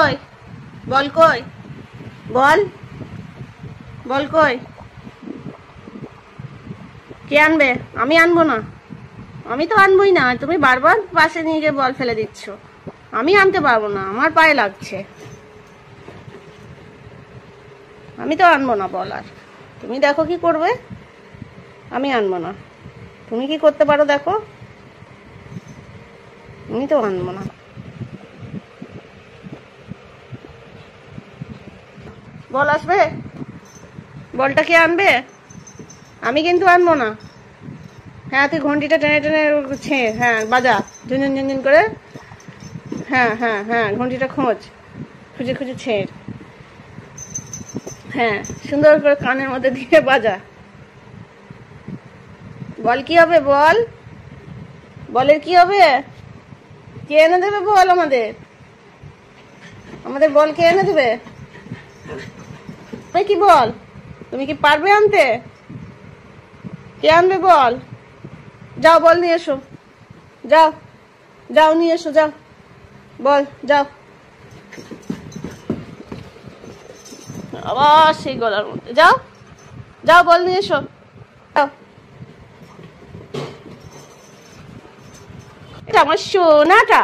কই? বল কই? বল, বল কই? কে আনবে? আমি আনবো না। আমি তো আনবোই না, তুমি বারবার পাশে নিয়ে গিয়ে বল ফেলে দিচ্ছ। আমি আনতে পারবো না, আমার পায়ে লাগছে। আমি তো আনবো না বল। আর তুমি দেখো কি করবে। আমি আনবো না, তুমি কি করতে পারো দেখো। আমি তো আনবো না। বল আসবে? বলটা কে আনবে? আমি কিন্তু আনবো না। হ্যাঁ, তুই ঘন্টিটা টেনে টেনে হ্যাঁ বাজা, ঝুনঝুন ঝুনঝুন করে। হ্যাঁ হ্যাঁ হ্যাঁ, ঘন্টিটা খুঁজে খুঁজে ছেড়। হ্যাঁ, সুন্দর করে কানের মধ্যে দিয়ে বাজা। বল কি হবে? বল, বলের কি হবে? কে এনে দেবে বল? আমাদের বল কে এনে দেবে? তুমি কি বল? তুমি কি পারবে আনতে? কে আনবে বল? যাও বল নিয়ে এসো, যাও যাও নিয়ে এসো, যাও বল, যাও। আবার সেই গলার মধ্যে, যাও যাও বল নিয়ে এসো, যাও। এটা আমার সোনাটা।